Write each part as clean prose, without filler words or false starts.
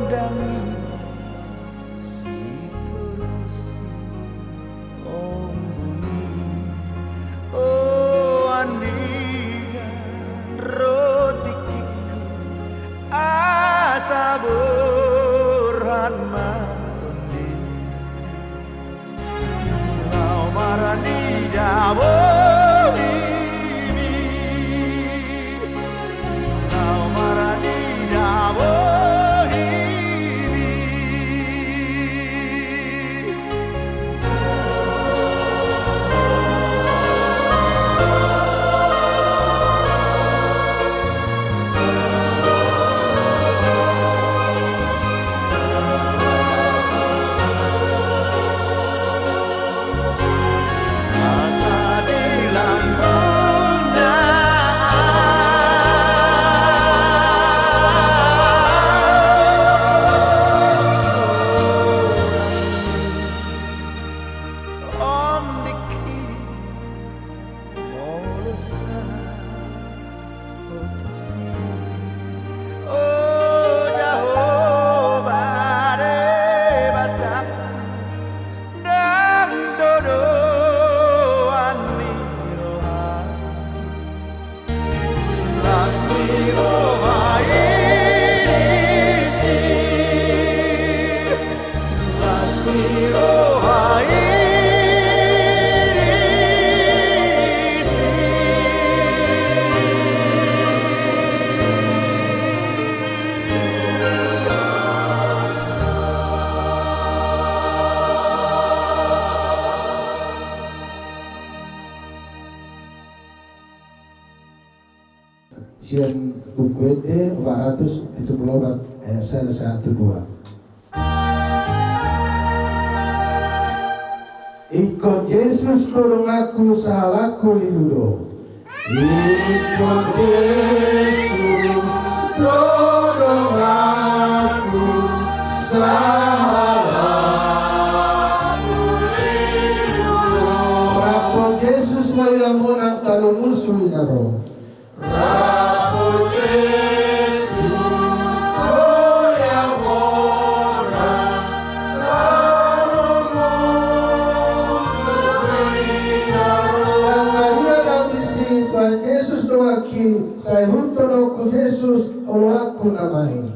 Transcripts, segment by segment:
kondangi si perusi ombuni oh andingan roti kiku asa burhan maondi lau marani jabo Sian buku ede 474 ayat 1-2. Ikut Yesus tolong aku salahku lihudo. Ikut Yesus tolong aku salahku lihudo. Rapor Yesus layang monang talon musuh inaro. Rapor Yesus layang monang talon musuh inaro. Dan Maria Dautisi Tuhan Yesus doaki saya hutono ku Yesus olo aku namai.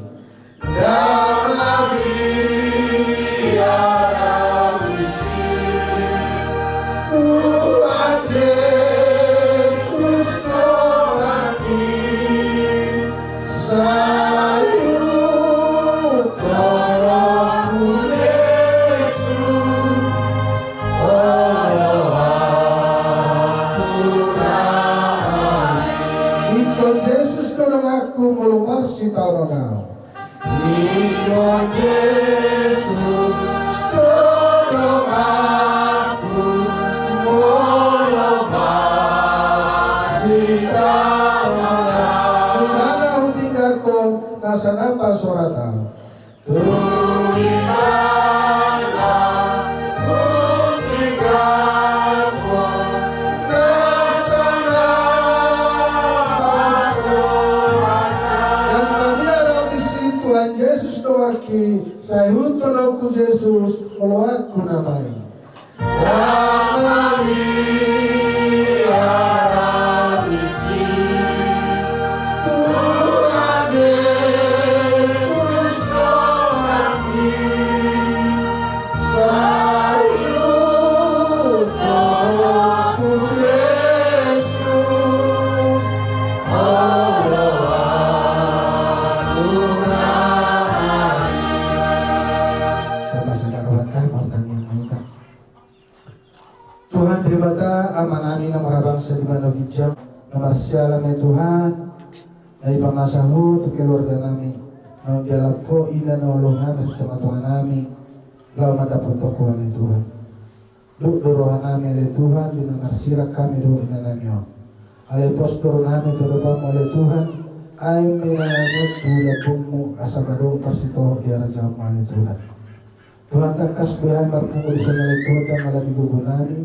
Dan Maria Dautisi Tuhan Yesus doaki saya hutono ku Yesus olo aku namai. Ikut Yesus tolong aku melumar si taronau. Ikut Yesus tolong aku melumar si taronau. Dimana hutinggaku nasa napa soratau. Dimana hutinggaku nasa napa soratau. Dan kami ada di situ Tuhan Yesus doaki saya hutono ku Yesus olo aku namai. Dan Maria Dautisi Tuhan Yesus doaki saya hutono ku Yesus olo aku namai. Tuhan dibata amanami nomor bangsa di mana hijab nomor sialan ya Tuhan dari pamasahu untuk keluarga nami mau dialapo ina nolongan setengah Tuhan nami lau mendapat tokohan ya Tuhan duk dorohan nami ya Tuhan di nomor sirak kami dulu ina nami alai postur nami terutama oleh Tuhan aim menanyut bula bummu asa baru pasti toh di arah jamaah ya Tuhan. Tuhan takas behan marpungu di sana Tuhan dan malah di gugu nami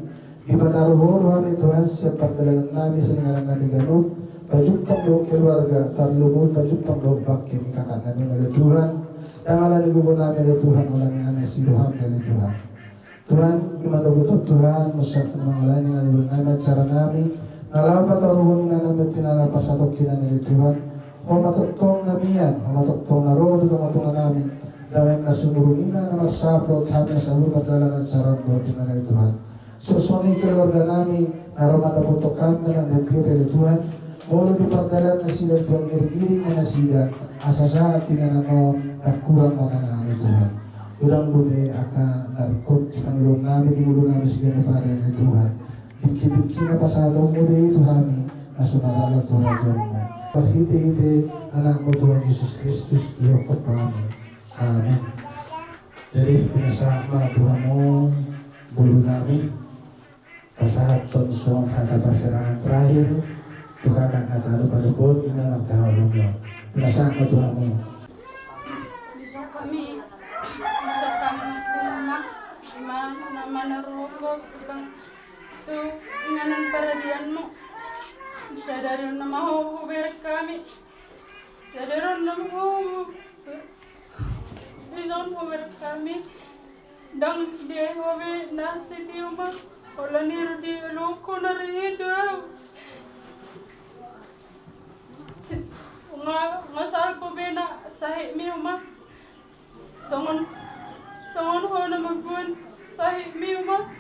di pataruhur kami Tuhan siap perjalanan nami selingaran nami ganuk pajumpang do keluarga tarlumut pajumpang do bakim kakak nami oleh Tuhan Dangalan gubernur namin ya Tuhan ulang yang aneh siruham dari Tuhan. Tuhan gimana butuh Tuhan musyak mengalami nama cara nami nalau patorun na namin tinanapasatokinan dari Tuhan. Homatoktong namiyan, homatoktong naro dito matong namin. Dawin na sumurunina na magsapro kami sa lugar dala ng cara buti na dari Tuhan. Susuni keluarga nami naromada putok kami ng dentyo dari Tuhan. Mulu di pagdalan na sila Tuhan irigiring na sila asa saat tinananon na kurang manangali Tuhan. Udang duli akan narikot ng ilong namin di ulo namin sige na pare ng Tuhan. Dikit-dikit na pasadaw mo di Tuhami na sunarala to rajon mo. Paghiti-hiti anak mo Tuhan Yesus Kristus iyokot kami. Amen. Dari pinasama Tuhan mo bulu namin pasahaton sa mga pasarangan terakhir tukakan at ano palupod ina nagtahulog mo. Pinasama Tuhan mo. Bisa kami rumah mana mana rokok bang tu inganan paradianmu bisa dari nama ho ber kami dari nama ho Rizon ho ber kami dang dia ho be nasi tiuma kolani di loko nari itu ngasal ko be na sahi mi uma songon ho na magbun sahi mi uma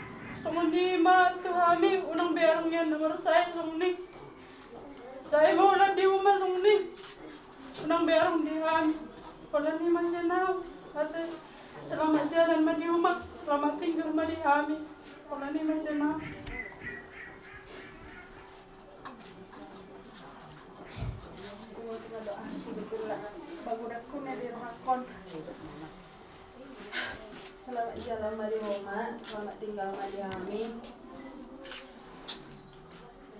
songon di ma tuhami unang berang yan nomor sahi songni sahi mo ulan di uma songni unang berang di ham wala ni masinaw ate selamat jalan ma di uma selamat tinggal ma di hami wala ni masinaw. Bagudakku na di rahakon. Selamat jalan mari Oma, selamat tinggal mari Ami.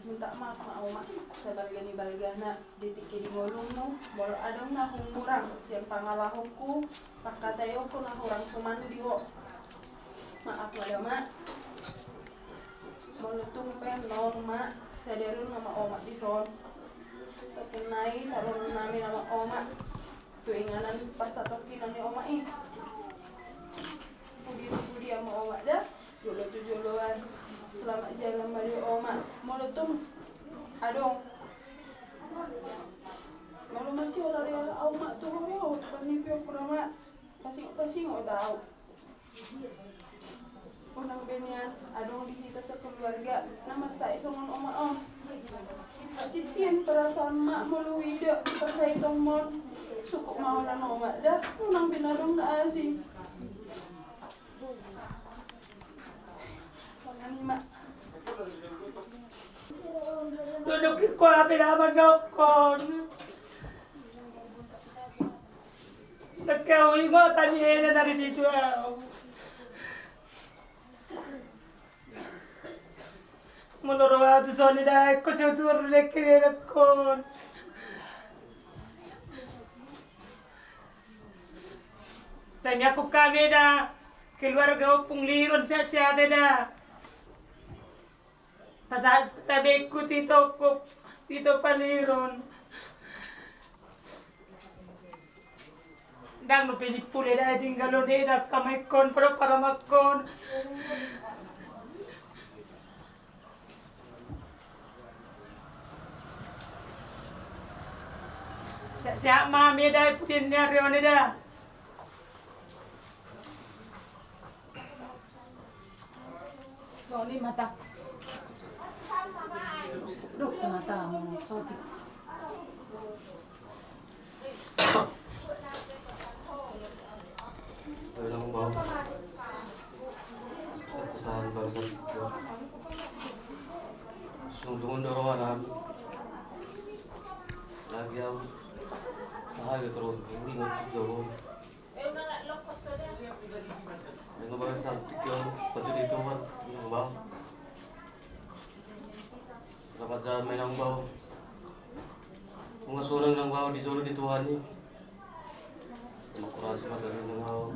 Minta maaf ma Oma, sebagai balgana ditiki di golong no, bolo adong na humurang, siang pangalahongku, pakatayongku na hurang sumandi ho. Maaf mada ma. Bolo tumpen nong ma, sadarun nama Oma di son. Terkenai taruh namin nama Oma. Tuinganan pasatokinan ni Oma ini. Pudi sama Oma dah. Jolo tu joloan. Selamat jalan mari Oma. Molo tum adong. Molo masih oleh Oma tu ho. Panipio kurama. Pasing o tahu. Unang benian adong di kita sekeluarga. Nama saya songon Oma om. Citian perasaan mak melalui ide percaya tomon suku mau lan Oma dah unang binarong na asi. Pangani mak. Duduk ko apil abagaw kon. Nagkawi ko tanihin na dari situ. Menurut Sony dah aku setur lekir kon. Tanya aku kami dah keluarga upung liron siya dah. Pasas tabi ku tito paliron. Dang no pesik pule dah tinggal dah kamay kon para makon. Siap mami dah pudin ni Rio ni dah. Sony mata. Duk mata mo sotik. Ay lang ba? Kesan bangsa itu. Sungguh dorongan kami. Lagi yang sahaya terus ini nggak jauh. Ano ba sa tikyo pati dito man ano ba? Dapat sa may nang baw. Mga sunang nang baw di jolo di Tuhan ni. Makurasi madali nang baw.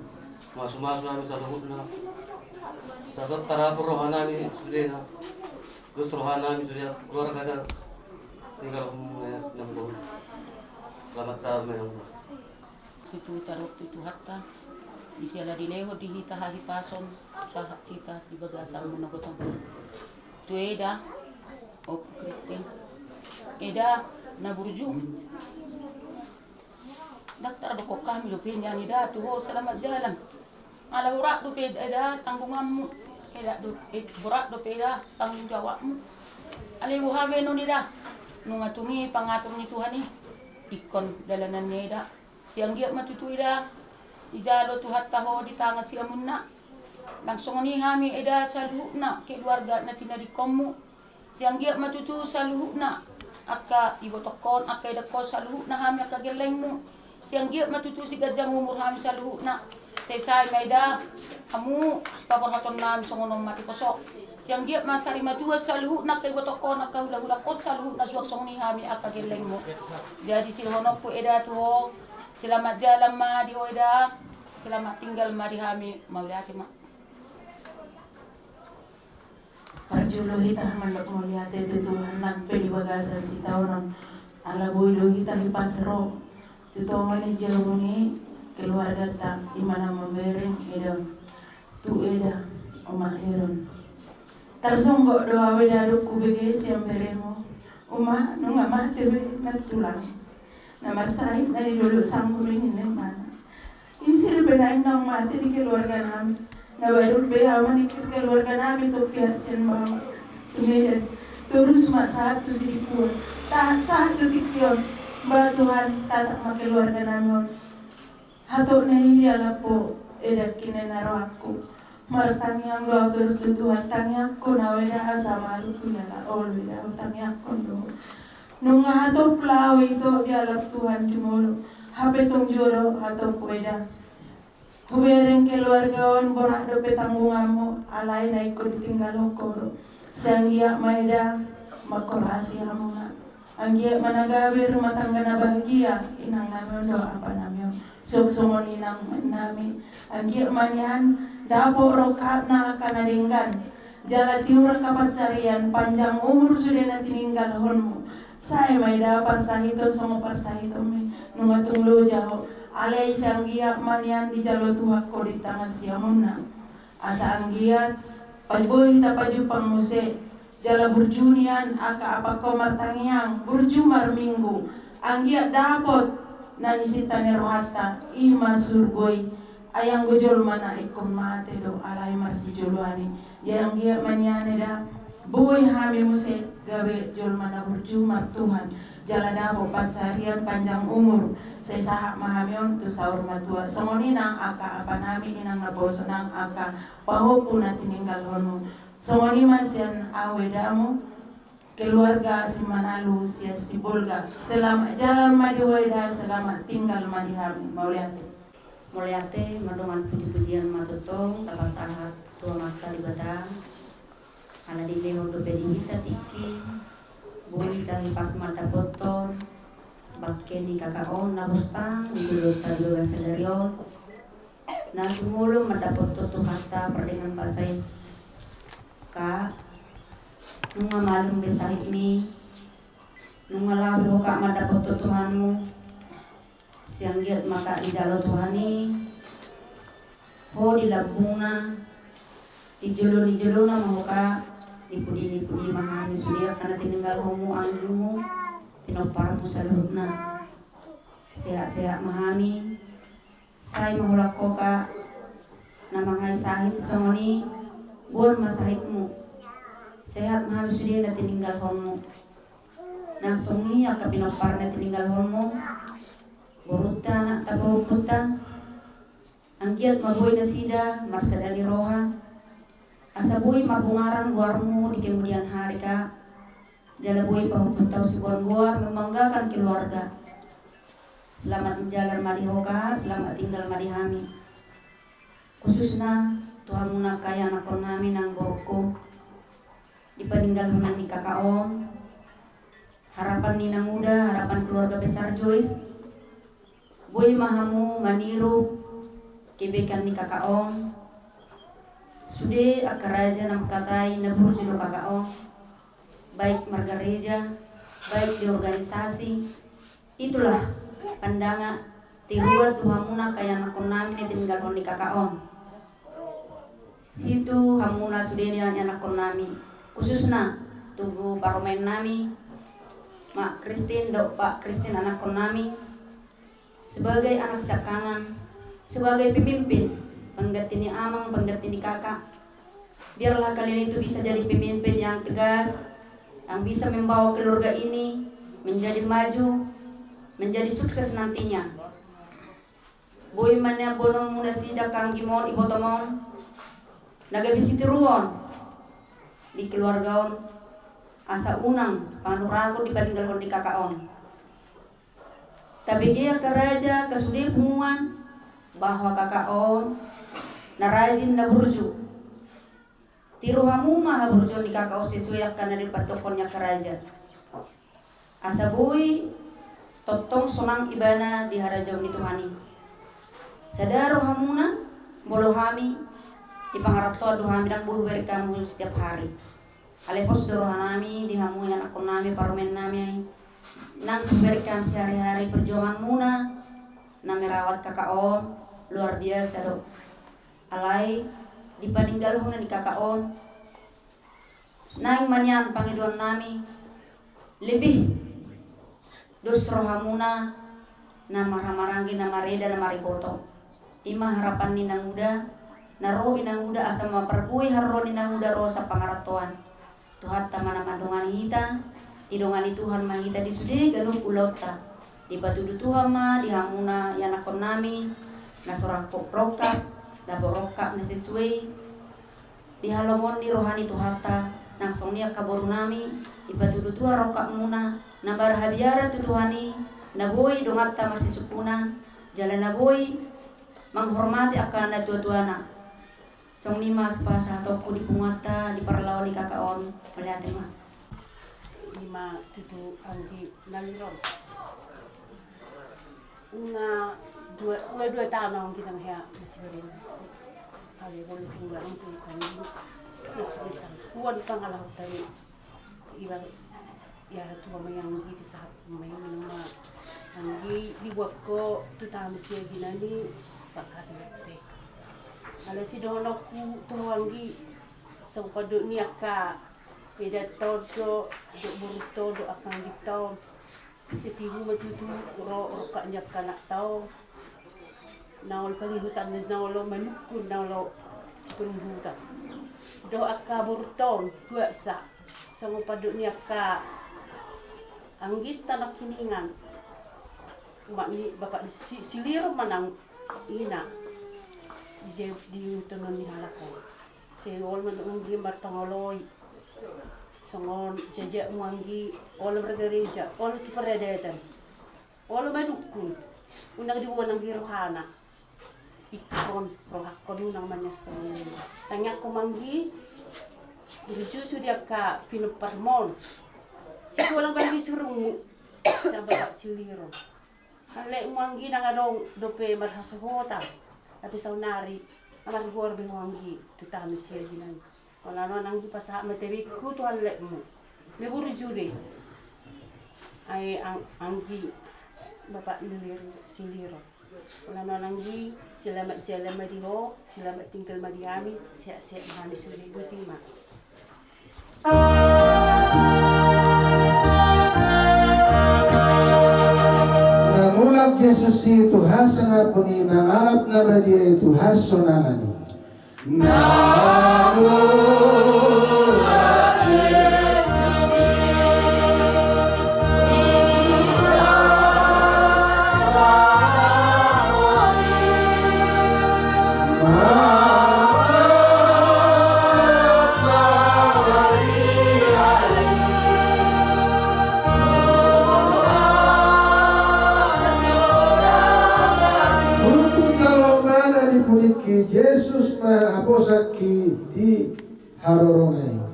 Mas namin sa loob na. Sa tara rohan namin sudah na. Gusto rohan namin sudah keluar ka tinggal nang baw. Selamat sa may nang baw. tutu tarok tutu hatta di sila dileho di hita hahipason sa kita di bagasang managotong tu eda o Kristen eda na burju daktar do kok kami do pinjan ida tu ho selamat jalan ala urak do eda tanggunganmu eda do burak do eda tanggung jawabmu ali buhabe no nida nungatungi pangatur ni Tuhan ni ikon dalanan eda siang giat matutu ida idalo tuhat taho di tanga si amunna langsung ni hami eda saluhna ke keluarga na tinadikomu siang giat matutu saluhna akka ibotokon akka ida ko saluhna hami akka gelengmu siang giat matutu si gajang umur hami saluhna sesai maida kamu paborhaton nam songonom mati kosok siang giat masari matua saluhna ke ibotokon akka hula-hula ko saluhna suak songni hami akka gelengmu jadi silhonok po eda tuho selamat jalan ma di Oida, selamat tinggal ma di Hami, mauliati ma. Parjulo hita manok mauliati itu Tuhan nang pelibagasa si taonon ala boylo hita hipasro tu tomani jaluni keluarga ta imana membereng edon tu eda omah leron. Tarsonggo doa weda duku bege siam beremo omah nunga mah tewe natulang. Namar sahib dari dulu sangkulin ini mana? Ini sih benain nang mati di keluarga kami. Na baru behawa di keluarga kami tu piasin bawa. Kemudian terus masa tu si dipuan. Tahan satu tikion. Bah Tuhan tatak mak keluarga kami. Hatok nahi dia lapo edak kini naro aku. Martangi anggo terus tu Tuhan tangi aku naweda asama lu kunala ol weda tangi aku do. Nung ato plawe ito di alap Tuhan jumulo hape tong juro ato pueda hubereng keluargawan borak do petanggunganmu alay na iko ditinggal hokoro sanggia maeda makorasi hamuna anggia managawi rumah tangga na bahagia inang namin do apa namin suksumon inang namin anggia manian dapo rokat na kanadinggan jala tiura kapacarian panjang umur sudah na tininggal honmu saya may dapat sahito sama parsahito me nungatong lo jaho alay siyang giyak manian di jalo tuhak ko di tanga siya muna asa ang giyak pajboy ta pajupang muse jala burjunian aka apa ko martangyang burju marminggu ang giyak dapot nanisita ni rohata ima surboy ayang gojol mana ikon mate do alay marsi joluani yang giyak manian da boy hami muse gawe jol mana burju mar Tuhan jala davo pancarian panjang umur sesahak mahamion tu saur matua songoni nang aka apa nami inang naboso nang aka pahopu na tininggal honmu songoni masian awedamu keluarga si Manalu sia si Bolga selamat jalan madi hoida selamat tinggal madi hami Mauliate madongan puji-pujian matutong tapasahat tua mata di batang ala dileho do pedihita tiki bolita hipas mata poton bakke di kakaon na bustang di dulu taluga selerion na tumulo mata poto tu hatta perdengan pasai ka nunga malum besahit mi nunga labi hoka mata poto Tuhanmu siang giat maka di jalo Tuhani ho di labungna di jolo na mahoka nipudi mahami sudia karena tininggal homo anggumu pinoparmu sa luhut na sehat mahami say mahulak ko ka na mga sahit songoni buwan masahitmu sehat mahami sudia na tininggal homo na songi ka pinopar na tininggal homo buruta na tabahuputan ang giat mabuhay na sida marsadali roha asaboy mabungaran guarmu di kemudian hari ka jalaboy pahuputaw si guar membanggakan keluarga selamat menjalan madihoka selamat tinggal madihami khususnya Tuhan muna kaya nakon namin ang borko di peninggal hunan ni kakaon harapan nina muda harapan keluarga besar Joyce boy mahamu maniru kebekan ni kakaon sude akaraja nam katai na burjulo kakaon baik margareja baik di organisasi itulah pandangan Tiruat duhamuna kaya nakon namin tinggal di kakaon. Itu hamuna sudirian nakon nami. Khususna tubuh paromen nami, Mak Kristin do Pak Kristin anakon nami. Sebagai anak sakangan, sebagai pemimpin, pengganti amang, pengganti kakak. Biarlah kalian itu bisa jadi pemimpin yang tegas, yang bisa membawa keluarga ini menjadi maju, menjadi sukses nantinya. Boy mana bonong muna sida kang gimon ibotomon, nagabisi tiruon di keluargaon, asa unang panurago dipaninggalon di kakaon. Tabigia karaja kasudi pumuan bahwa kakaon narajin na burju. Tiru hamuma haburjo di kakao sesuai karena di patokonnya karaja. Asa boy totong sonang ibana di harajaw ni Tuhani. Sadaro hamuna bolo hami ipangarap to adu hami dan buhu berkamu setiap hari. Alepos doro hanami di hamu yang akon nami parmen nami nang berkam sehari-hari perjuangan muna na merawat kakaon luar biasa do. Alai dipaninggal hona di kakaon nang manyan Panginoon nami lebih dos rohamuna na maramarangi na mareda na mariboto. Ima harapan ni nang muda naro inang muda asa maperbuy harro ni nang muda ro sa pangaratuan. Tuhan tamana mandungan hita idongan Tuhan mangita di sude ganung ulota di batu Tuhan ma di hamuna yanakon nami na sorang roka na boroka na sesuai di halomon ni rohani Tuhata nang songnia kaboru nami di batu Tuhan roka muna na barhabiara tu Tuhani na boy dongata marsisupunan jalan na boy menghormati akan na tua-tuana. Song lima sepasa toko di pungata di parlawan di kakaon melihat mah. Lima tutu anggi naliron. Una dua tahun ang kita ngaya masih berin. Kali boleh tinggal untuk kami masih bisa. Kuat pangalah tadi ibang ya tua mayang gitu sahab mayang nama anggi dibuat ko tu tahun masih ginani pakati. Ala si donokku tuanggi sangpado niaka beda todo do burto do akan gitaw setibu matutu ro ka nyak kana taw naol palihutan nawlo manukun nawlo si penghutan do aka burton puasa sangpado niaka anggit tanak kiningan makni bapak silir manang ina di utunan ni halako si ol man ungi martangoloy songon jaja muanggi ol bergereja ol tu peredetan ol madukun unang diwon ang girohana ikon rohakon unang manyasang tanya ko manggi diruju sudia ka pinuparmon si walang bagi surung sa bapak siliro hale muanggi nang adong dope marhasahota tapi saunari amar gor bingwangi tutami siya ginan wala no nang gipasa matewi ku to halek mo leburu jure ay ang anggi bapak nilir siliro wala no nang gi selamat diho selamat tinggal madiami siya mahani suri gutima. Nangulag Yesus itu hasana puni nangalap na radia itu hasonangani. Nangulag Yesus Yesus na aposaki di haroronai.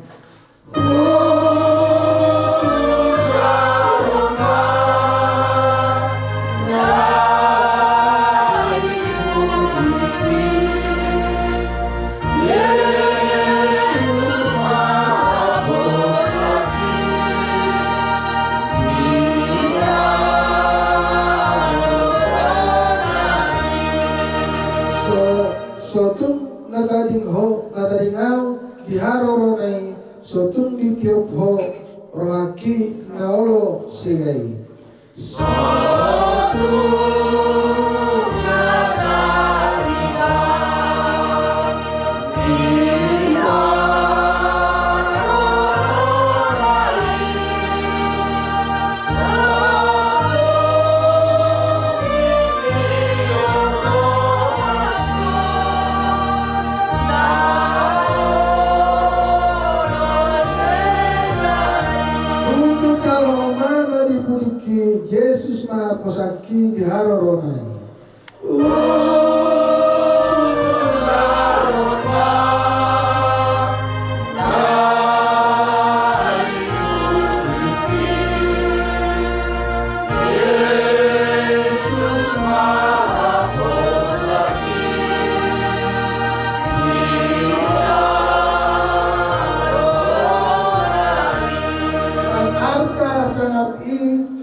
ngau diharoronai sotung ditiup ho rohaki naolo segai. Yesus Maha Posaki diharoronai.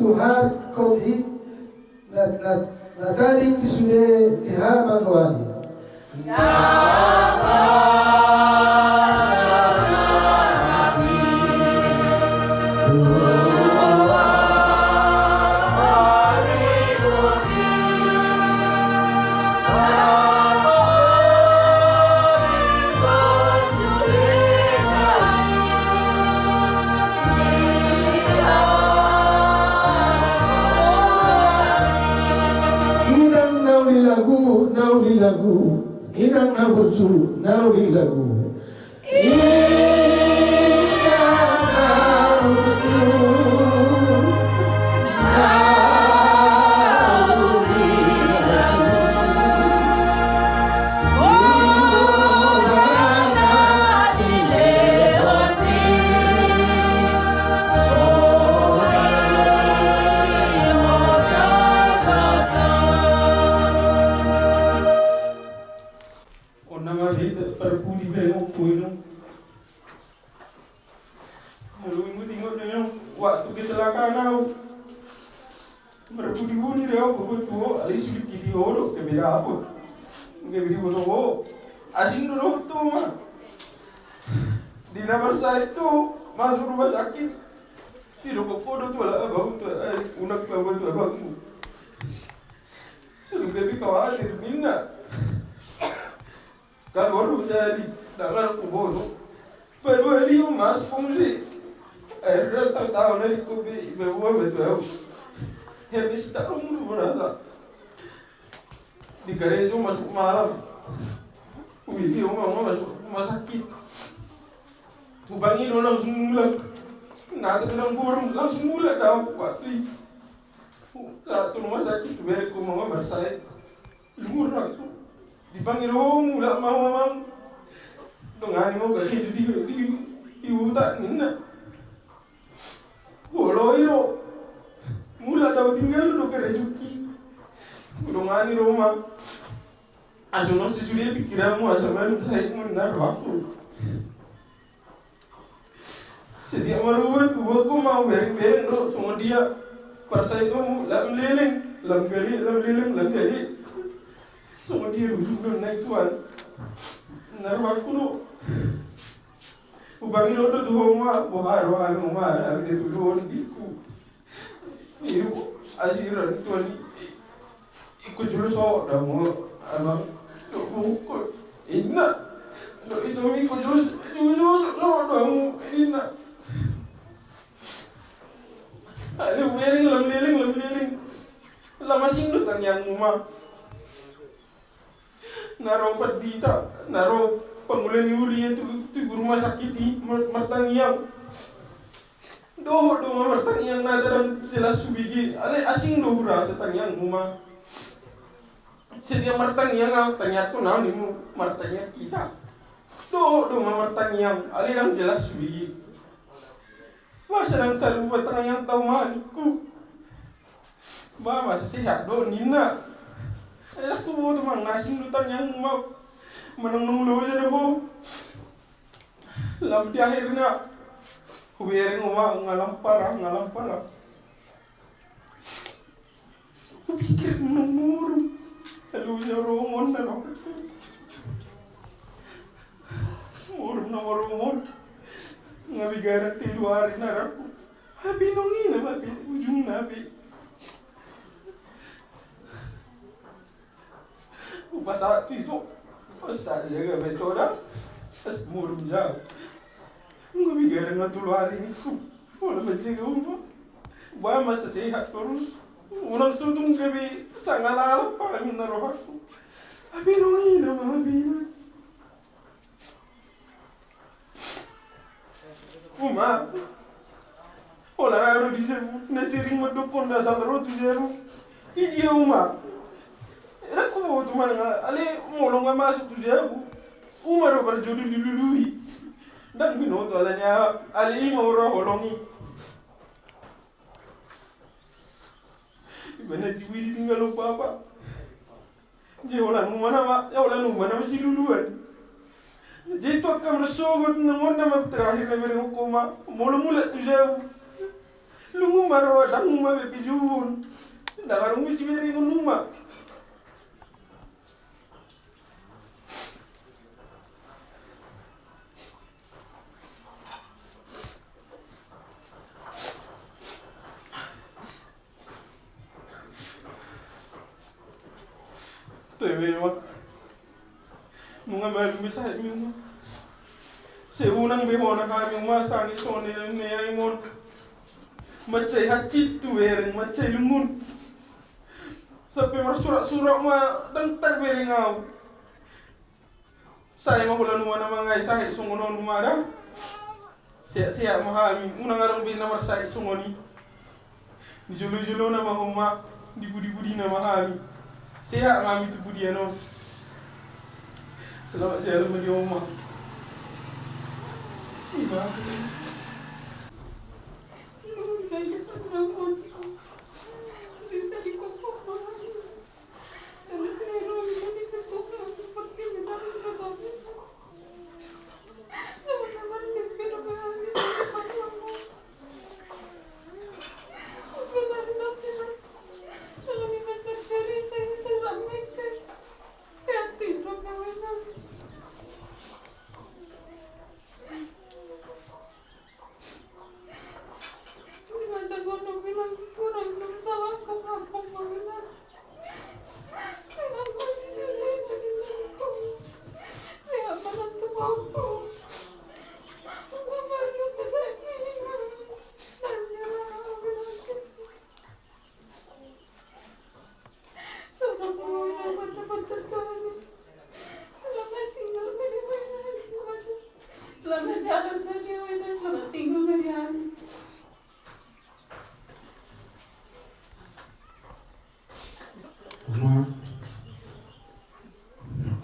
Tuhan kodi na galing kisude diha magwani. Nauli lagu, inang nabursu, nauli lagu. Waktu kecelakaan aku berbudi-budi dia aku tuh alis sedikit diorok ke beda apa ke beda bodoh asing dulu tuh mah di nomor saya itu masuk rumah sakit si dokter kodo tuh lah abang tuh unak abang tuh abang tuh sudah baby khawatir minna kalau baru saya di dalam kubur baru dia mas fungsi Era tahu dari kopi beberapa betul. Habis tak rumah berasa. Di gereja masuk malam. Dia masuk rumah sakit. Kubangi dulu langsung mulai. Nada dalam burung langsung mulai tahu waktu. Satu rumah sakit beri ku mama bersai. Murah tu. Dipanggil mulai mau memang. Dengan mau gaji di hutan ni. Iro mula daw tinggal do kare juki ngani Roma asono si sudah pikiranmu asaman saya menar waktu sedia maruwa tu aku mau beri no semua dia persa itu lam leleng semua dia dulu naik tuan nar waktu lo Ubangi rodo tuh ma boharo anu ma ada tu don diku iru asiran tuan ikut julu so damu abang ko inna do itu mi ko julu so damu inna ada wering lam lama singlu tan yang ma naro pedita naro pengulen yuri itu rumah sakit di martangiang doh martangiang nadaran jelas subigi ale asing doh rasa tangiang rumah sedia martangiang tanya tu naon imu martangiang kita doh martangiang ale yang jelas subigi masa nang salu martangiang tahu maniku mama sehat do nina aku buat mang nasing lu tangiang mau menang lu aja deh lam di akhirnya hubiarin rumah ngalam parah aku pikir menumur lalu ya roman dan nomor umur. Ngabigaran ti 2 hari naraku. Habi nongina mapi ujung nabi. Pas saat itu pas tak jaga becoda, pas murum jauh. Ngabigaran ngatul hari itu. Wala menjaga umur. Ba masa sehat terus. Unang sudung gabi sangalala pangin na roh ako. Habi nongina mabi na. Uma, wala raro di sebu, nasiring madupon da sa laro tu sebu. Iya uma, era ko tu man nga, ale molong nga masuk tu sebu. Uma ro berjodoh dilului. Dan minuto alanya ale ima ora holongi. Ibana tiwi tinggal lupa apa. Je wala numana ma, ya wala numana masih luluan. Jadi tu akan bersogot namun nama terakhir na beri hukuma mula-mula tu jauh lungu maro dangu ma be pijun ndagarung misi beri ngunuma Tewe ma Munga malu misah minga. Seunang behona kami masa ni sone ne ay mon. Macai hacit tu bereng macai lungun. Sampai marsurak-surak ma dantar bereng au. Saya mah bulan mana mangai sakit sungonon rumah Siap-siap mahami unang arang bina marsakit sungoni. Di julu-julu nama homa di budi-budi nama mahami. Sehat ngami tu budi anon. Selamat jalan menuju rumah. Iba.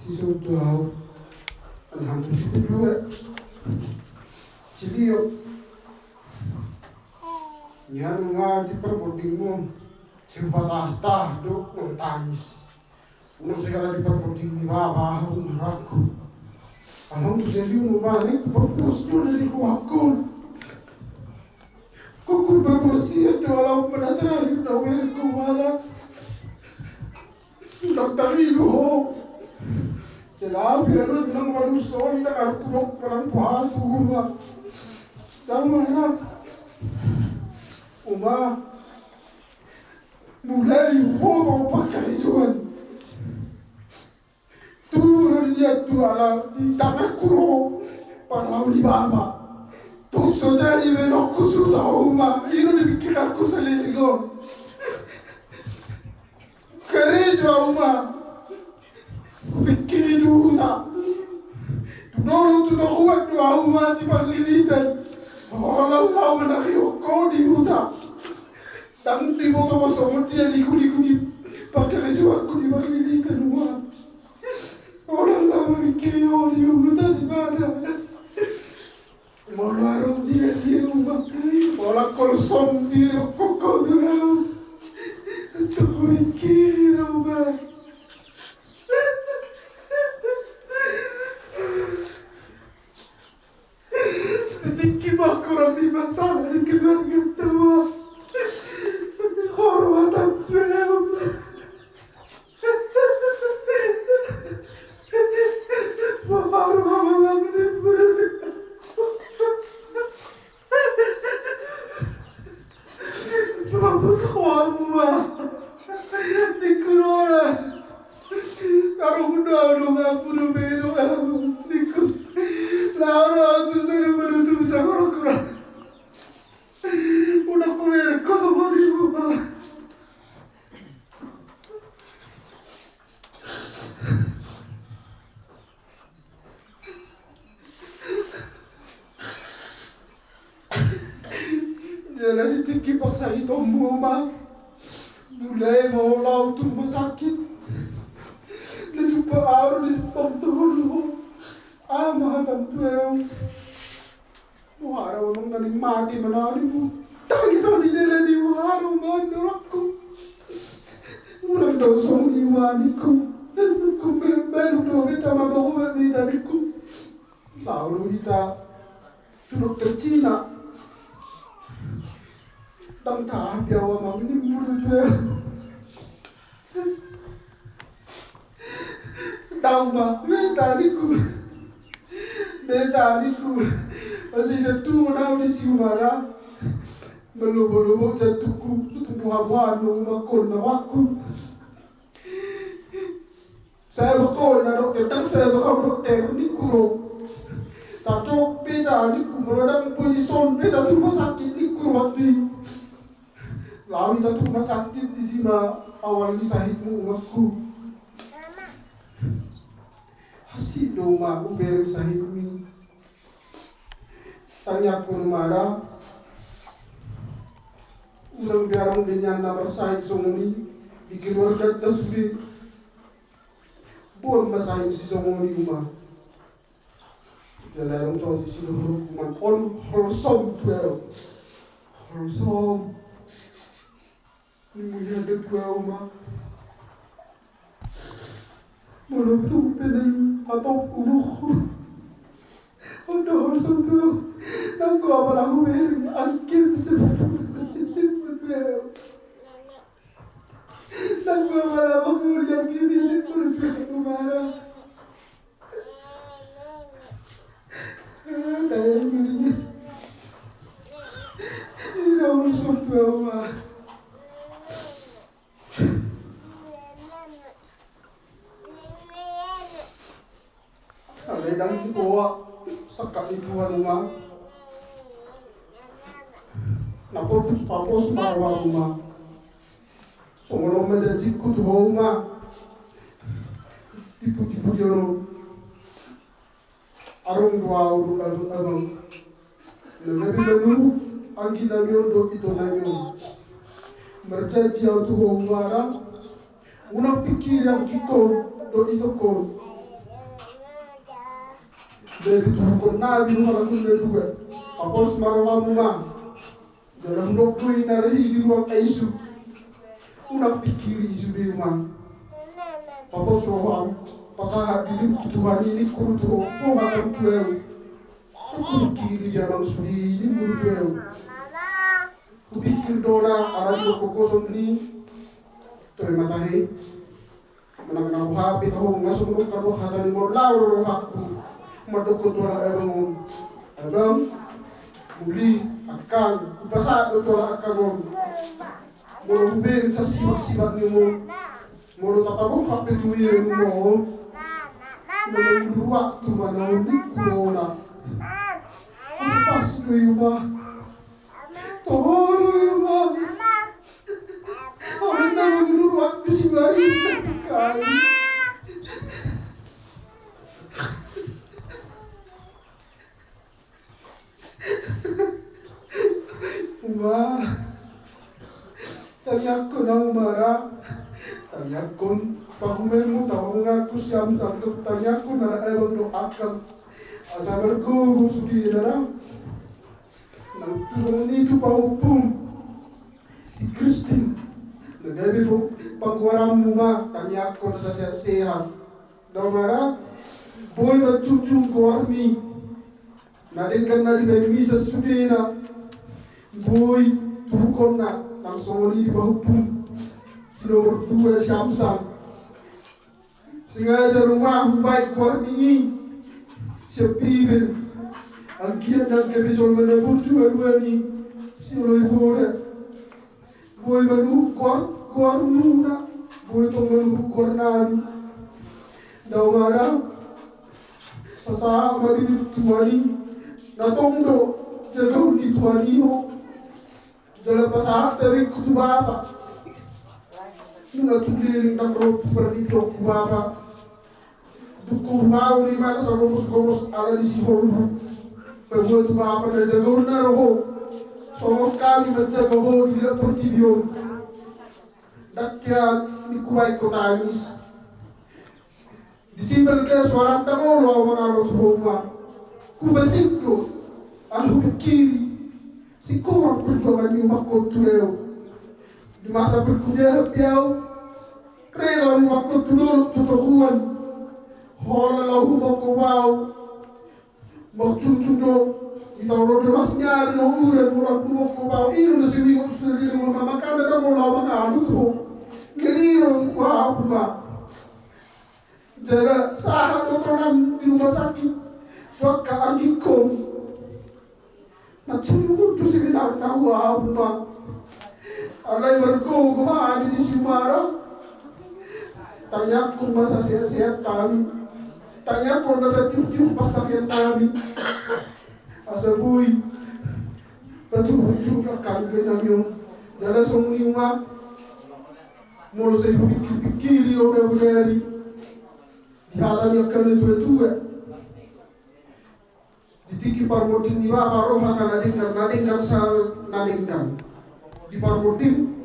Sisutuau alhamdulillah Cilio Nyan nga di perboding mo Simpatah duk ng tangis Unang segala di perboding ni baba Harun raku Alhamdulillah mo ba ni purpose doon na di ko hakul Kukul babasiya doalaw panatrahir na wer kumala Nagtahilo ho Kailangan meron ng malusol na karukulok parang buhat bunga. Tama na. Uma, mula yung buong pagkaituan. Turun niya tu alam di tanah kuro parang di baba. Tuso jadi menok kusur sa uma. Ino dipikir aku sa liligon. Kerejo uma. Pikir duda, dulu tu dah kuat doa umat di panggilitan. Orang Allah menarik kau di huda. Dan di bawah semua dia dikuli pakai baju aku di panggilitan umat. Orang Allah memikir orang di huda sebenarnya. Malam dia umat. Orang kosong dia kau doa. Tu mikir umat. Sedikit kurang di masalah di keluarga tua. Hormat beliau. Baru mama bangun berarti. Jalan tinggi paksa itu mama. Mulai mau laut rumah sakit. Dan jumpa aru di sepang dulu. Ama tantu. Muhara orang kali mati menari mu. Tangi sama di dalam di muhara mandorku. Ulang tahun sama iwaniku. Ku baru do beta mama ko beta diku. Lalu kita duduk tercina. Tang tahap ya wamang ini mulut dia. Tahu mah, beta diku, masih jatuh mana di siumara, belum jatuhku, tutup buah-buahan makul nawaku. Saya betul na dokter, dan saya bakal dokter di kurung. Satu beta diku meradang posisi beta di rumah sakit di kurung waktu. Lalu jatuh rumah sakit di sini awal ini sahibmu umatku. Hasil doma aku beri sahibmi. Tanya aku marah. Ulang biarang dengan nama sahib somoni. Bikin warga kita sudah. Buat masahib si somoni rumah. Jalan orang di sini hukuman on holsom tuh. Holsom. Ini ada dua rumah. Menutup pening atau uluh. Ada harus untuk nak apa lagu beri angkin sebetulnya. Nak apa lagu yang kini berjuang marah. Tayang ini. Ini harus untuk rumah. Dan bawa sekali dua rumah. Napos papos marwa rumah. Songolong menjadi kudu rumah. Tipu-tipu jono. Arung dua urut abang. Lebih dulu angin namion do itu namion. Merjadi auto rumah. Unang pikir yang kikon do itu kon. Dari tuh nabi rumah aku juga. Apos marwa rumah. Dalam dokter inari di ruang ICU. Udah pikir isu di rumah. Apos rohan pasangan di Tuhan ini kurut makan tuau. Aku pikir jalan sudi ini kurut. Aku pikir dora arah kosong ini. Tuh matahe. Menang HP tahu ngasuk kalau hata di laur aku. Madukot orang abang muli akan upasa orang akan mau beri sasibak ni mau tapabong kape tuye mau waktu mana ni corona pas tu yuma toro yuma orang nak waktu si bari kali. Wah, tanya aku nang marah, tanya aku pahumemu tahu ngaku siam satu tanya aku nara elok doakan asal berguru suki nara, nang turun itu pahupum si Kristin, negara itu pangkuaram bunga tanya aku nasa sehat, dah marah, boy bercucung kormi, nadekan nari bagi sesudena. Boy, tuhukon na langsung di bawah pun nomor 2 Syamsang. Sengaja rumah baik kuat ini sepibel. Angkiat dan kebejol menabur dua ni siloi bora. Boy manu kuat nuna. Boy to manu kuat nari. Daumara pasah madi tuani. Natongdo jagau di tuani ho. Dalam pasal dari kutu bapa, nggak tulis nak roh perdido kutu bapa, duku mau di mana seluruh ala di sihol, perbuat tu bapa dah jago na roh, Songok kali menjaga bahwa tidak bertidion. Dakyat dikuai ko tangis. Disibel ke suara tangolo mengarut homa. Kubasiklo, alu kiri. Si kumang perjuangan ni makot tuleo. Di masa berkuliah piau, rela makot tulolo tutukuan. Hola lahu makowau. Makcuncundo, itaw lo demas nyari no ulan murag makowau. Iro na siwingot sa dili mo mamakana na mo lawa nga aluto. Geriro wow ba. Jaga sahat dokteran di rumah sakit. Dok ka angin ko. Macam tu sih nak tahu apa. Alai berko kemana di Simara. Tanya aku masa sehat-sehat kami. Tanya aku masa tiup-tiup pasakit kami. Asabui. Betul-betul kami kena minum. Jaga semua. Mulu saya pikir-pikir orang berdari. Dihalang yang kena dua-dua. Ditiki parmotin ni apa roh akan nadingkan sal nadingkan. Di parmotin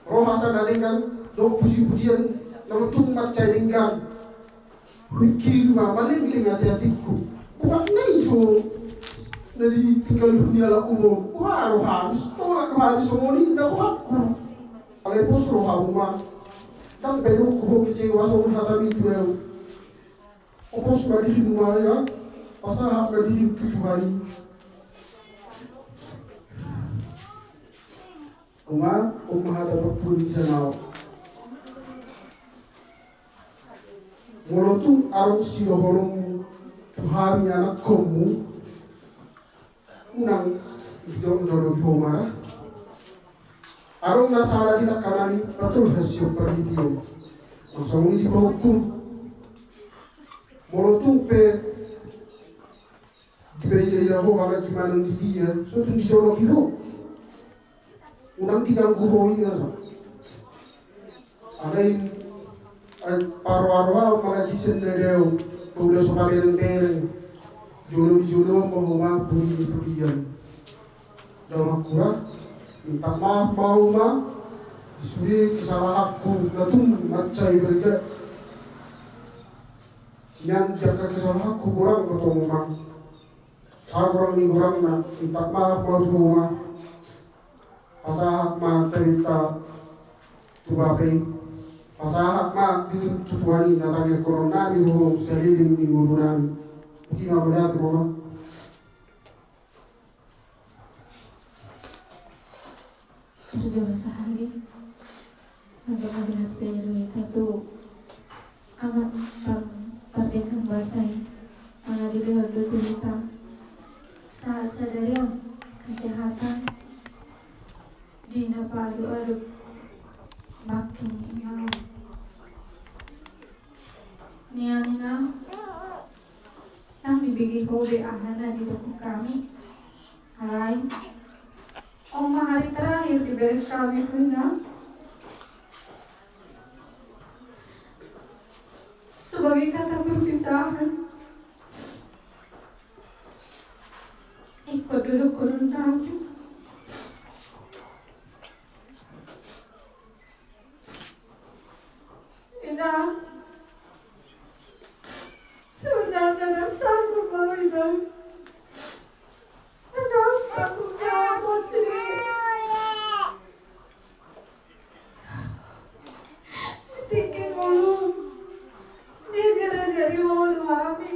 roh akan nadingkan do puji-pujian nama tumbat caringkan. Pikir maling-ling hati-hatiku. Kuat nih so. Dari tinggal dunia lah umum. Roh habis. Orang habis semua ni dah kuatku. Alepos roh rumah, dan belum kuho kecewa soal hati itu ya. Opos badi rumah ya, pasal hak badi tujuh hari. Uma hada berpuluh jenau. Molotu arung silo horong tuhari anak kamu, unang jodoh homara. Arong nasara nila karani betul hasil perhitian. Langsung di hukum. Molotung pe dibayi-bayi ho wala gimana di dia. So tu di solo kiho. Unang diganggu ho ina sa. Alay paro-aro mga jisen na daw. Pula sa kamerang-merang. Julo-julo mahuma puri-purian. Daw makura. Minta maaf mau ma, suri kesalahan aku, natum macai berga. Yang jaga kesalahan aku kurang betul ma. Saya kurang ni kurang na, minta maaf mau tu ma. Pasahak ma cerita tu bape, pasahak ma di tujuani natanya corona di rumah seliling di rumah nami. Hindi ma berat ma. Terjauh sehari untuk melihat seluruh itu amat partikan bahasai mana dilihat dulu kita saat sadari kesehatan di napadu makin nianina yang dibagi hobi ahana di tubuh kami lain. Hari terakhir di beres kami punya sebagai kata perpisahan ikut duduk kurun tangan Ina sebenarnya dan sanggup bahwa Ina aku jawab sendiri. Tinggi mulu. Dia jadi mulu kami.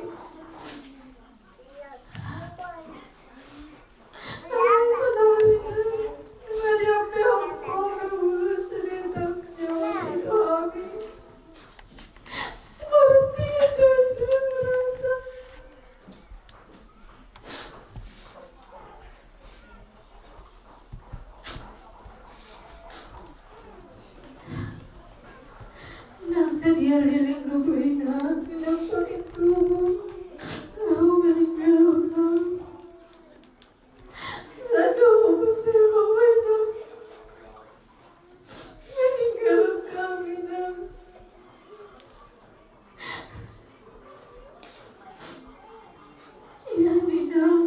Sudah dia pihak kami sendiri tak jawab kami. Dia liling rubuhina, tidak pakai tubuh, tahu meninggalnya. Lalu bersama wajah meninggal kami dan ya tidak,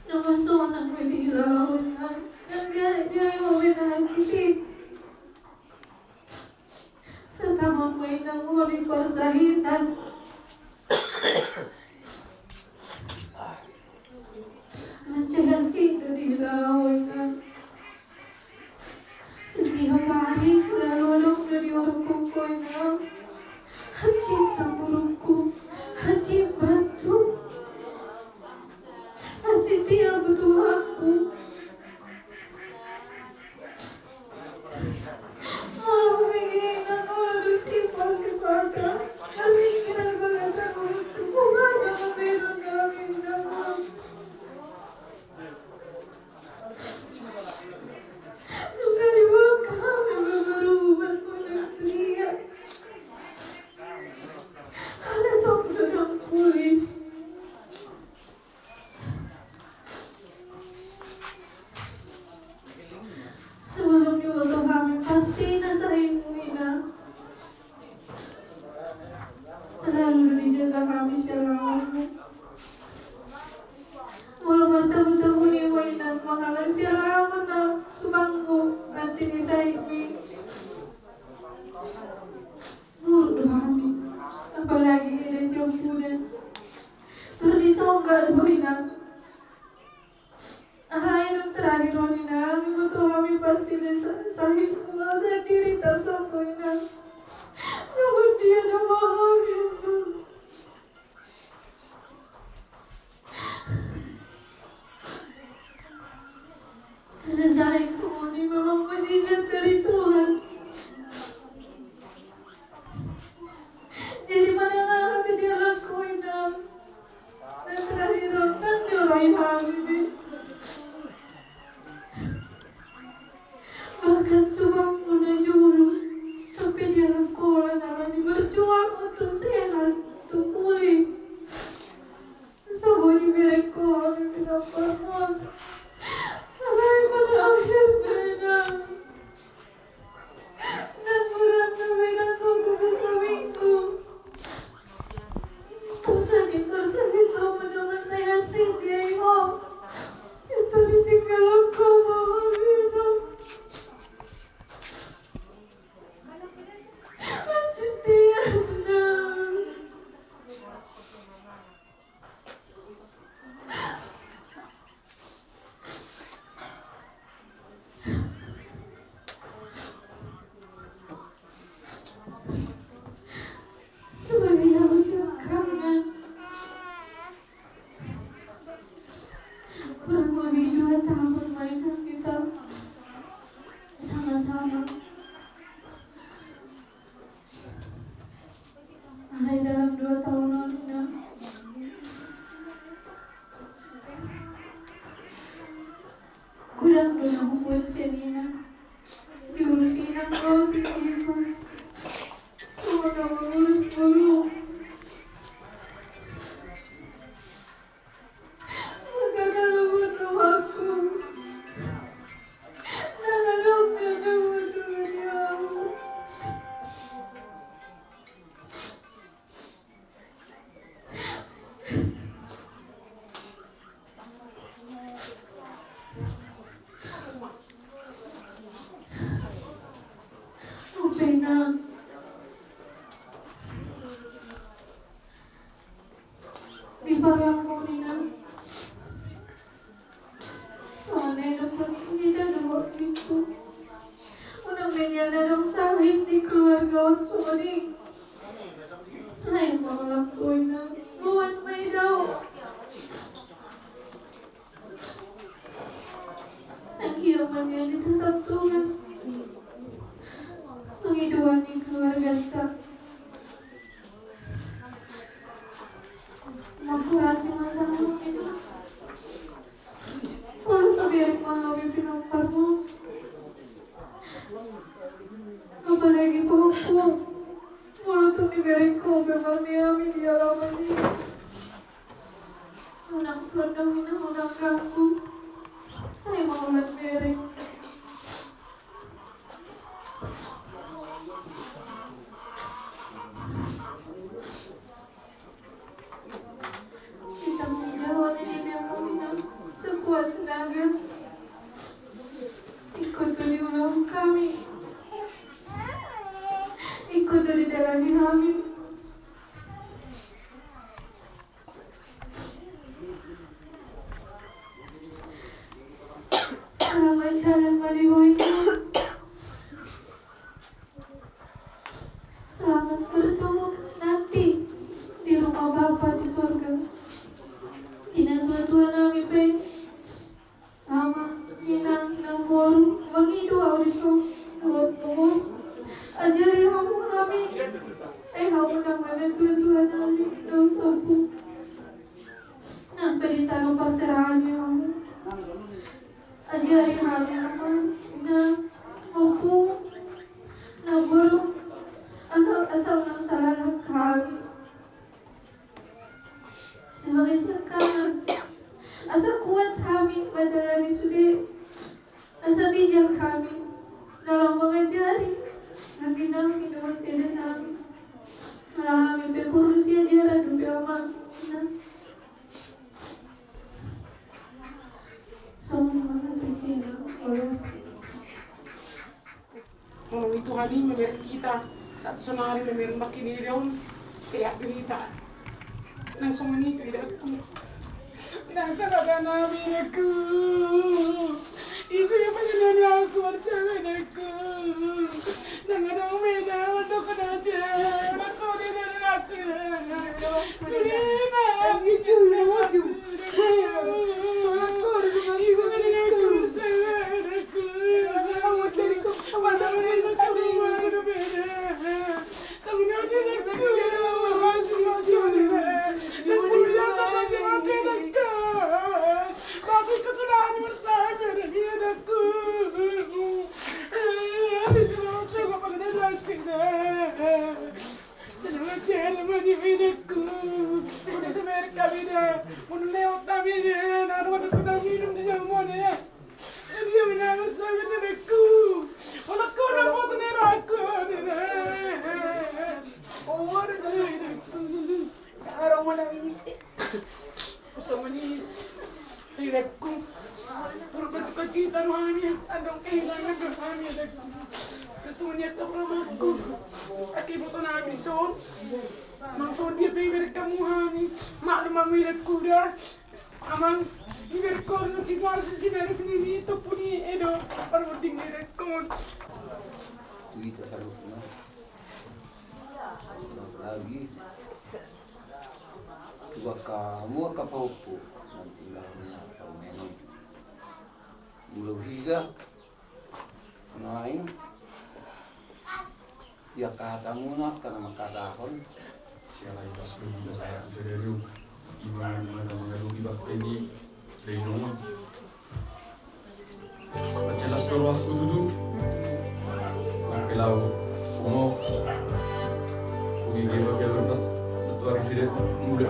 jangan soal setia Tuhanku. Malah mengingat oleh bersifat-sifatnya dan pikiran bagasan mulut hubungannya membela kami dalam juga ibu kami berubah menetria ada tak dalam kulit sebelum diutuh kami pasti nasarimu ina selalu dijaga kami selama walau bertemu-temu ni wainan mengalah selama na subangmu nanti disaimi mudah kami apalagi ini siapa terdisonggar wainan Alain terakhir wanita kami betul kami pasti sahih merasa diri tersangkuina seperti ada memahami karena sahih semua ini memang mujizat dari Tuhan. Jadi mana kami dia lakuin dan terakhir dan diurain kami. Bahkan subang muda juru sampai di dalam kolam alami berjuang untuk sehat, untuk pulih. Semua diberi kami tidak pernah. Alai pada akhirnya dan kurang memberikan kubu seminggu. Sakit mendengar saya singgah iho. Itu ditinggal aku maafkan. Sebagai hasil kangen kurang lebih 2 tahun permainan kita sama-sama. Alai dalam 2 tahun lalu kurang dulu membuat Selina diurusin roti kipas semua mengurus dulu. Makanya lu butuh aku jangan lupa dia butuh dia. Pena di barang Monina soalnya dokter ini dan waktu itu udah menyadari sahih di keluarga Sony saya mau lakuin buat Maidau akhirnya ditetap Tuhan menghidupkan keluarga kita. Makurasi masalah itu. Walau sebiar mengambil nomormu, apalagi hukum, walau tu diberi kau bermami di dalam ini. Unang kedong ini unang ganggu, saya mau beri. Kita menjauh ini yang sekuat tenaga ikut beli ulang kami, ikut dari darahnya kami. Selamat jalan Maliwanya. Selamat bertemu nanti di rumah Bapa di surga. Ina tua-tua nami pensi Ang balita ng pagsarahan niyo ako. Ajari kami ako na opo, nabulong, asal ng salalang kami. Sebagai sekarang, asa kuat kami pada hari sudah, asa bijak kami dalam mengajari, nanti kami dengan tidak kami. Malah kami berusia ajaran demi amal. Ngomong itu hari memerek kita satu senari memerek makin irion sehat berita langsung itu tidak aku nakalaga namin aku isu yang panyalan aku bersama aku sangat ramai untuk kerja aku tidak aku sudah gitu aku Amang direkod ng sinari sendiri itu puni edo parwarding direkod. Kita salut na. Lagi. Tuwa kamu kapaupo ng tinggal niya pameno. Muluhiga. Nain. Ya kata muna karena makadahon. Siapa yang pas lebih saya sudah dulu. Gimana mengaruhi bakteri Renoma. Jelas suruh aku duduk. Kalau mau pergi ke bagian tempat tuan presiden muda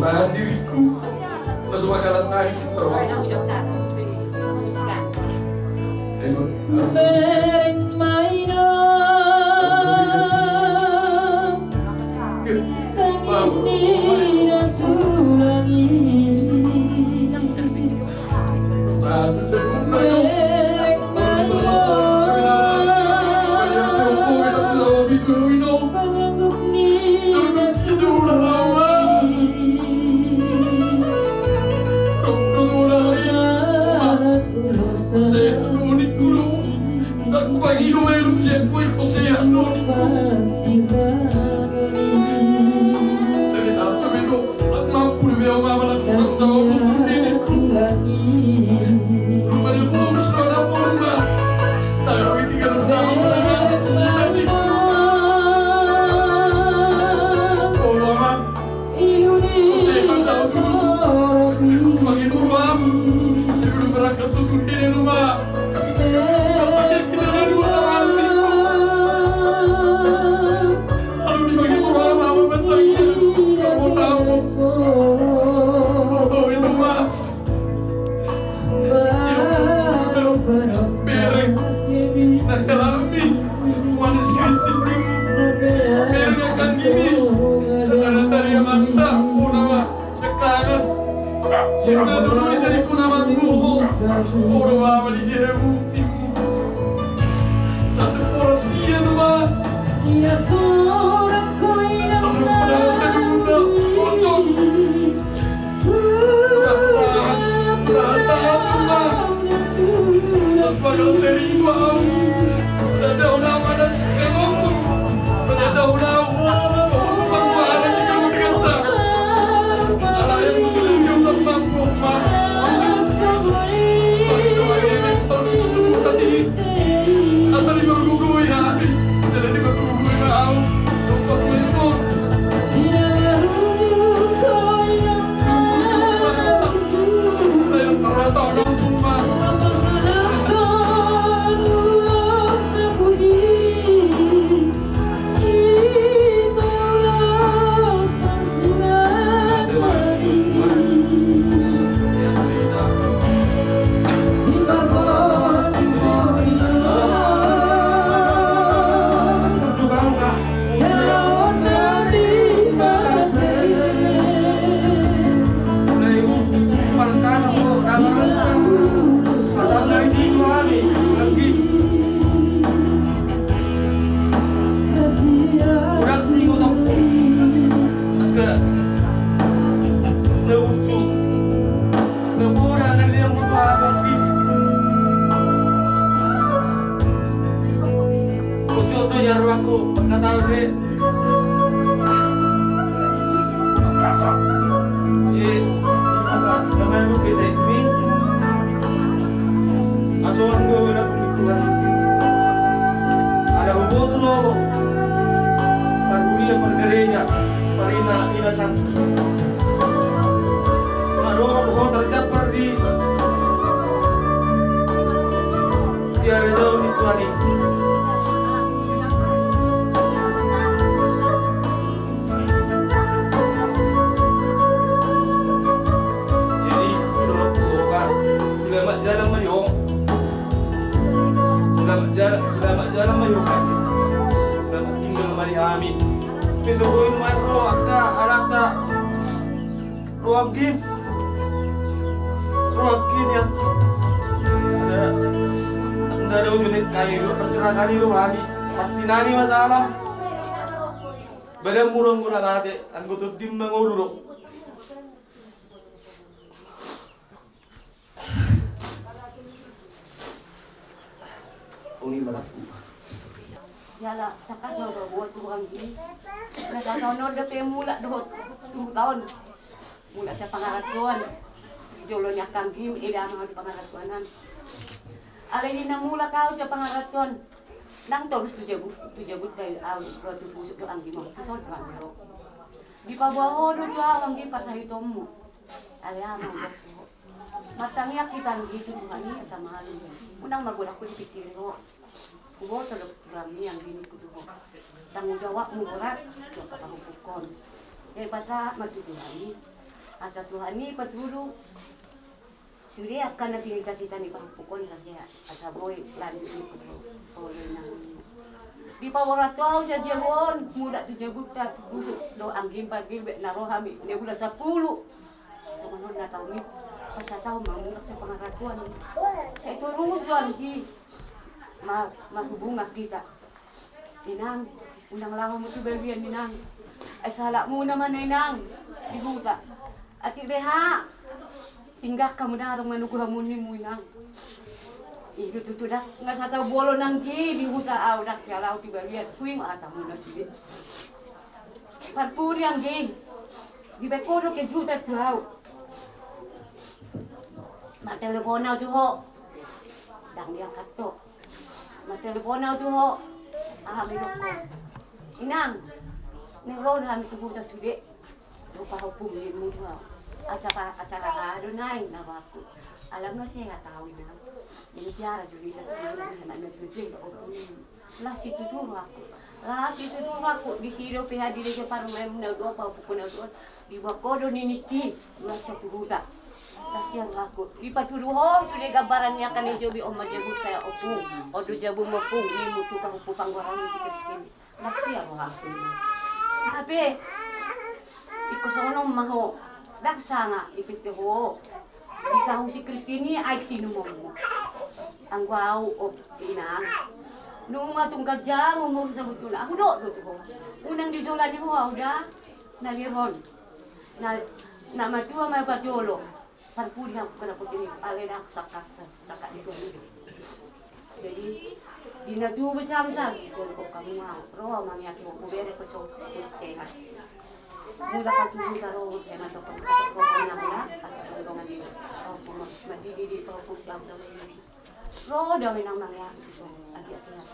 tahan diriku masuk bakalan tangis terus. pagkatao rin. Gamay mo beside me. Asuhan ko wala kong ituan. Ada hubo tulo ako. Paguli ang pagkarenya. Parina inasan. Ano ako terjapar di. Tiada daw ituan ni. Selamat jalan mayong. Selamat jalan mayong. Selamat tinggal marihami. Kesukuin maro akta alata. Ruagin ya. Anda daw unit kayo terserah kali lo hari. Pasti nani masalah. Badang murang-murang ate. Ang gutod din manguluro. Uni malaku. Jala takas mau buat orang ini. Nah tahun udah pe mula 2 tahun. Mula sa pangaratuan. Jolo nya kang Kim ida mga pangaratuanan. Alay ni na mula kao sa pangaratuan. Nang terus tujabut kay rotu pusuk do ang gimong susod kan ro. Di pa bawo do jua ang gi pasahitomu. Alay amang dokto. Matangnya kita gitu Tuhan ini sama halin. Unang magulang ko dipikir ko. Kubo sa rami ang gini ko tuho. Tanggung jawab mo berat sa pagpapukon. Dari pasa matutuhani. Asa Tuhan ini paturo. Sudah akan nasi kasih tani pagpapukon sa siya. Asa boy lagi ni ko oleh nang. Di pawarat tao sa jabon muda tu jabut ta busuk do ang gimpar gibe na rohami ne udah 10. Sa manon na taw ni pasataw mamulak sa pangaratuan. Sa ito rusuan di mahubungak kita. Inang, unang lamang mo ito babian, Inang. Ay salak mo naman, Inang. Dibuta. At ibeha, tinggak ka mo na arang manukuhamunin mo, Inang. Igututudak, nga sa tao bolo nang ki, dibuta aw, dak yalaw ti babian. Kuy maata mo na sili. Parpuri ang gi. Di ba kodo ke juta tuhaw. Mateleponaw tuho. Dang diang kato. Mateleponaw tuho. Ahamilok ko. Inang, nengron kami tubuta sude. Lupa hupungin mo tuhaw. Acara ka adonay na baku. Alam nga siya nga tawin na. Ninityara julita tuho. Nagmagmagmagmag ako. Lasi tuturo ako. Lasi tuturo ako. Di siro piha di lagi parang may muna doon. Paupukunaw doon. Di wakodo niniti. Lacha tuhuta. Kasihan aku. Di paturuho sudah gambaran niya kan jobi om majabut kaya opu. Odo jabu mopung ni mutu ka opu pangwarani si Kristin. Kasihan aku. Tapi ikosono maho. Daksanga ipiteho. Ikaw si Kristin ni ay sinumo mo. Ang wow o inang. Nung matungkad dyan, umur sa buto na. Ako do to. Unang dijola ni mo, udah nalihon. Na matua may pajolo. Parpuri ako kana po sini alena sakat dito. Jadi dinatubo samsam ko kamu mau ro mangya ko bere ko so sehat. Mula ka tubo taro sa man to pagkasok ko na mula asa ko nga dito. Po madidi po ko samsam sini. Ro daw nang mangya so agi sehat.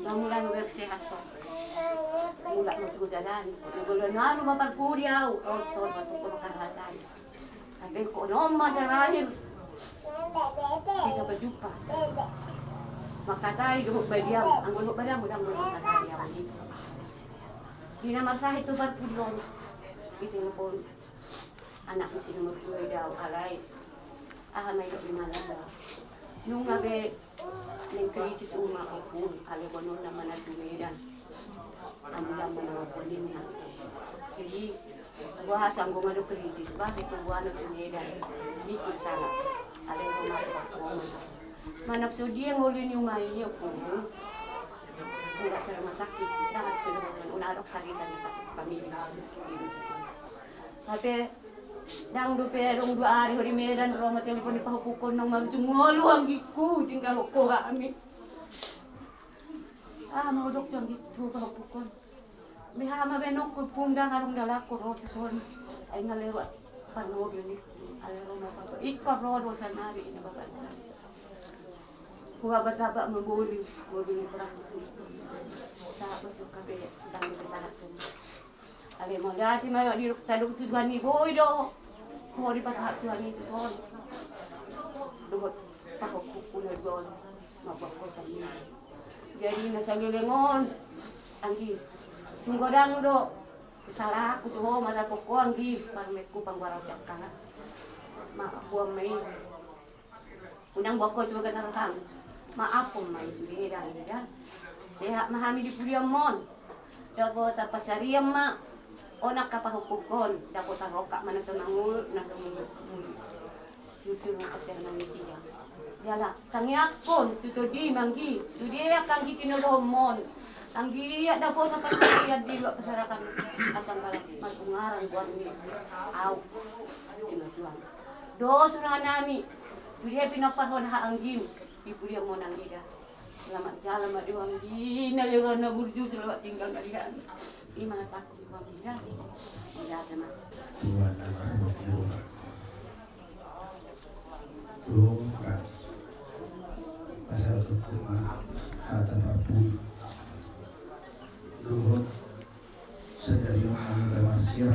Mula nga sehat ko. Mula mo tugo jalan. Gulo na ano mapagpuri aw o so ko makahatan. Sampai ko nomor terakhir kita berjumpa. Maka tayo duduk badiam, ang duduk badiam mudah-mudahan tayo ini. Di nama saya itu berpulon, itu pun anak mesti nomor 2 daw alay. May dok lima lang. Nung gabi nang kritis uma ko pun, alay bonon naman na tumidan. Ang lang man ako niya. Jadi bahasa ang gumano kritis bahasa itu buano tumidan mikir sana ada yang mau manak sudi yang ulin yung maini po enggak sa rumah sakit dapat sudah unarok sakitan ni pamilya tapi dang do perong 2 hari hori medan roma telepon ni pahupukon nang magtungolo ang giku tinggal ko kami Mau dokter gitu pukul. Bihama benok ko punda harung dalako ro son. Ay ngalewat panood yun alero na papa. Ikor ro sanari na babansa. Huwa bata mabuli perang itu. Sa pasok kabe dang besahat ko. Ale mo dati may di talog tujuan ni boy do. Ko di pasahat tuan itu son. Dugot pakukunan doon. Mabako sa niya. Jadi nasa gilingon anggi tunggodang do salah aku tuh mata poko anggi pangmeku pangwarasyak kana ma buang mai unang boko coba kasarang maaf pun mai sudah dah sehat mahami di pudiamon dapat pasariam ma onak kapahukukon dapat roka mana semangul nasa mulu tutur pasar Malaysia jala tangiakon tuto di manggi tu dia akan gitinulomon anggi ya dapo sa pasarian di luar pasarakan asam barat matungaran buat ni au tinutuan dos surang nami tu dia pinaparhon ha anggi ibu dia mon anggi dah selamat jalan madu anggi na lewat na burju selamat tinggal kalian imana takut buang dah ya teman Tuhan Allah Tuhan pasal hukumah hata mapun luhut sedari orang tamasir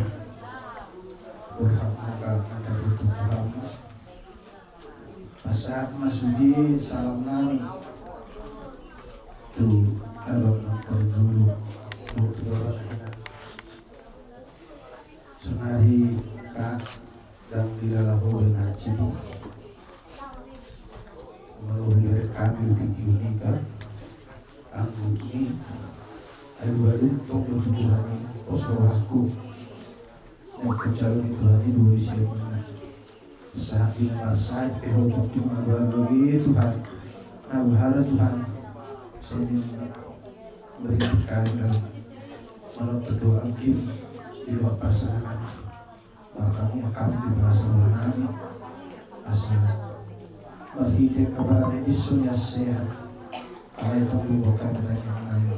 berhak muka ada butuh lama pasal masudi salam nami tu kalau nonton dulu butuh orang enak senari kak dan dilalahu dengan haji melalui kami video nikah anggu ini alu tong Tuhan ini osrohaku yang kecalu Tuhan ini dulu siapa saat ini saya pehotok Tuhan bagi Tuhan nah berharap Tuhan saya berikan kami menuntut doa kim di luar pasangan maka kami merasa mengalami asal berhenti kepada medisunya sehat. Kalau itu bukan yang lain.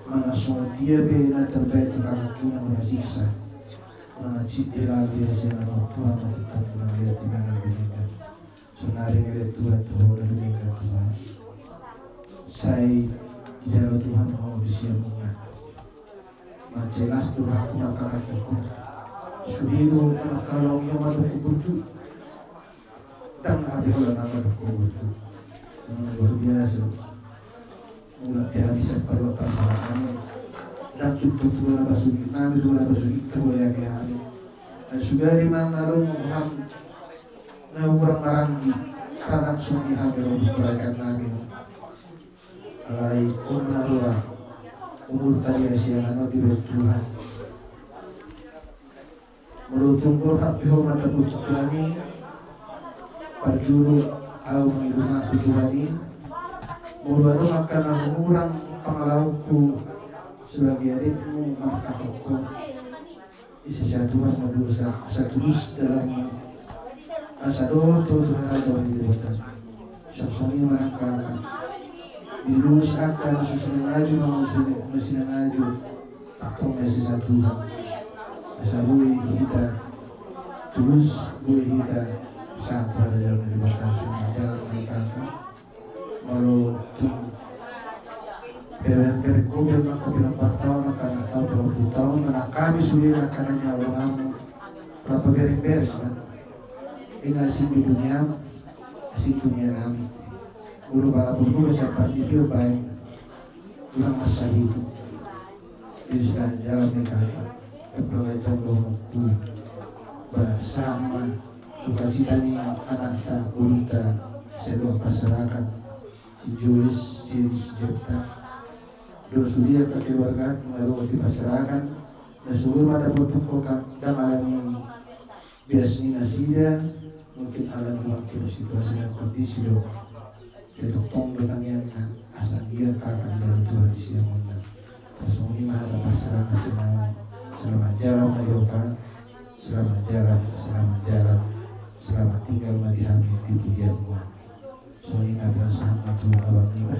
Mana semua dia bina terbaik tukang tunang bersiksa. Mana cipta dia sehat Tuhan tetap melihat dengan dunia. Senari ngelihat Tuhan dan dunia Tuhan. Saya jalan Tuhan mau disiapkan. Majelas Tuhan aku nak katakan. Sudiru nak kalau yang ada kubuju. Dan habis nama berkubur itu luar biasa mulai habis pada pasangan dan tutup dua basuh nabi dua basuh itu ya kehari dan sudah lima lalu Muhammad na orang marangi karena sunni hadir berkaitan nabi alaikum harua umur tadi asiana di Tuhan merutung berhak dihormat butuh kami Pajuru au rumah tujuani mulu makan orang pengalauku sebagai adikmu maka hukum isi satuan mendosa satus dalam asado Tuhan raja waliwatan syafsami manakala dilus akan susunan aju mesin aju atau masih satu asabui kita terus bui kita saat ada yang dibatasi jalan mereka malu tu berkumpul maka berapa tahun akan atau 20 tahun mana kami sudah akan orang berapa beres kan ini asing di dunia kami guru bala guru seperti itu baik kurang masa itu bisa jalan mereka berpelajar bermuku bersama sukacita ni anak ta ulta sebuah masyarakat si Julis Jepta dosulia kekeluarga lalu di masyarakat dan seluruh pada pertukukan dan alami biasanya nasida mungkin alami waktu situasi dan kondisi do jadi tong bertanya asal dia kakak jalan Tuhan di siang mana tasumi mahal masyarakat nasional selamat jalan mayokan selamat jalan selamat tinggal di hati di dunia. Soalnya ada sama Tuhan awal ini